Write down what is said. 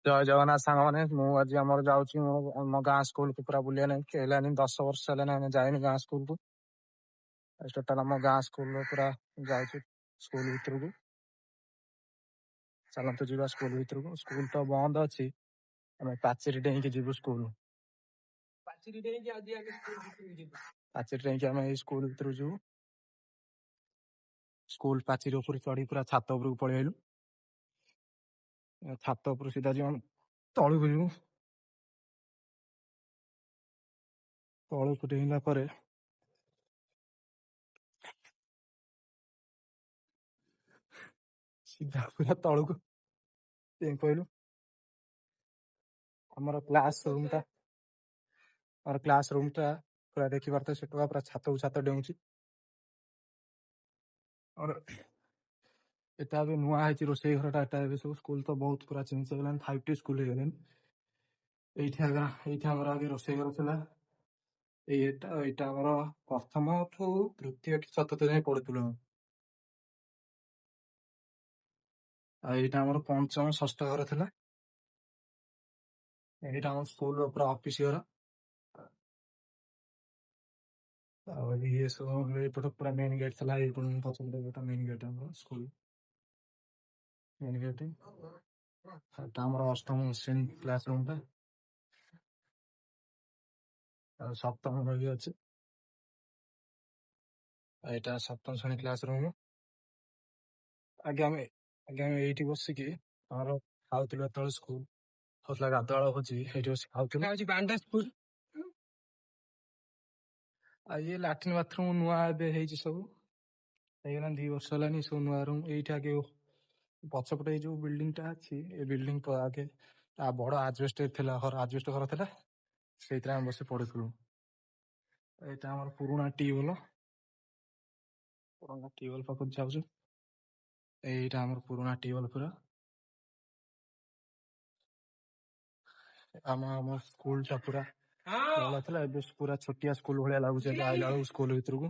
ଜୟ ଜଗନ୍ନାଥ ସାଙ୍ଗମାନେ। ମୁଁ ଆଜି ଆମର ଯାଉଛି ମୋ ଗାଁ ସ୍କୁଲକୁ ପୁରା ବୁଲିବା ନେଇ ହେଲାନି 10 ବର୍ଷ ହେଲାନି ଆମେ ଯାଇନି ଗାଁ ସ୍କୁଲକୁ। ଟୋଟାଲ ଆମ ଗାଁ ସ୍କୁଲ ପୁରା ଯାଉଛି ସ୍କୁଲ ଭିତରକୁ। ଚାଲନ୍ତୁ ଯିବା ସ୍କୁଲ ଭିତରକୁ। ସ୍କୁଲ ତ ବନ୍ଦ ଅଛି, ଆମେ ପାଚେରୀ ଡେଇଁକି ଯିବୁ ସ୍କୁଲ। ପାଚେରୀ ଡେଇଁକି ଆମେ ଏଇ ସ୍କୁଲ ଭିତରକୁ ଯିବୁ। ସ୍କୁଲ ପାଚେରୀ ଉପରୁ ଚଢି ପୁରା ଛାତ ଉପରକୁ ପଳେଇ ଆଇଲୁ। ଛାତ ଉପରୁ ସିଧା ଯିବା ତଳକୁ ଯିବୁ। ତଳକୁ ଡେଇଁଲା ପରେ ସିଧା ପୁରା ତଳକୁ କହିଲୁ ଆମର କ୍ଲାସ ରୁମ ଟା ପୁରା ଦେଖିପାରୁଥିବେ ସେଠୁ ପୁରା ଛାତକୁ ଛାତ ଡେଉଁଛି। ଏଟା ଏବେ ନୂଆ ହେଇଛି ରୋଷେଇ ଘରଟା। ଏଟା ଏବେ ସବୁ ସ୍କୁଲ ତ ବହୁତ ପୁରା ଚେଞ୍ଜ ହେଇଗଲାଣି, 5T ସ୍କୁଲ ହେଇଗଲାଣି। ଏଇଠି ଆମର ଆଗେ ରୋଷେଇ ଘର ଥିଲା। ଏଇଟା ଆମର ପ୍ରଥମଠୁ ତୃତୀୟ କି ଚତୁର୍ଥ ଯାଏଁ ପଢୁଥିଲୁ। ଆଉ ଏଇଟା ଆମର ପଞ୍ଚମ ଷଷ୍ଠ ଘର ଥିଲା। ଏଇଟା ଆମ ସ୍କୁଲ ପୁରା ଅଫିସ ଘର। ଆଉ ଇଏ ସବୁ ଏପଟ ପୁରା ମେନ୍ ଗେଟ୍ ଥିଲା। ପଛପଟେ ମେନ୍ ଗେଟ୍ ଆମର ସ୍କୁଲ ମେନ୍ ଗେଟ୍। ଏଟା ଆମର ଅଷ୍ଟମ ଶ୍ରେଣୀ କ୍ଲାସ ରୁମ୍ ଟା। ଆଉ ସପ୍ତମ ବି ଅଛି। ଏଇଟା ସପ୍ତମ ଶ୍ରେଣୀ କ୍ଲାସ ରୁମ୍। ଆগে ଆମେ ଏଇଠି ବସିକି ଆମର ଖାଉଥିଲୁ। ଯେତେବେଳେ ସ୍କୁଲ ହଉଥିଲା ଗାଧୁଆଳ ଭୋଜି ସେଇଠି ବସି ଖାଉଥିଲୁ। ଆଉ ଇଏ ଲାଟ୍ରିନ୍ ବାଥରୁମ ନୂଆ ଏବେ ହେଇଛି, ସବୁ ହେଇଗଲାଣି 2 ବର୍ଷ ହେଲାଣି ସବୁ ନୂଆ ରୁମ୍। ଏଇଠି ଆଗେ ପଛପଟେ ଏଇ ଯୋଉ ବିଲ୍ଡିଂ ଟା ଅଛି, ଏ ବିଲ୍ଡିଂ ଆଗେ ବଡ ଆଜବେଷ୍ଟ ଥିଲା, ଆଜବେଷ୍ଟ ଘର ଥିଲା, ସେଇଥିରେ ଆମେ ବସି ପଢୁଥିଲୁ। ଏଇଟା ଆମର ପୁରୁଣା ଟ୍ୟୁବଲ ପାଖକୁ ଯାଉଛୁ। ଏଇଟା ଆମର ପୁରୁଣା ଟ୍ୟୁବଲ ପୁରା। ଆମ ସ୍କୁଲ ଟା ପୁରା ଭଲ ଥିଲା, ଏବେ ପୁରା ଛୋଟିଆ ସ୍କୁଲ ଭଳିଆ ଲାଗୁଛି ଆଇଲା ବେଳକୁ ସ୍କୁଲ ଭିତରକୁ।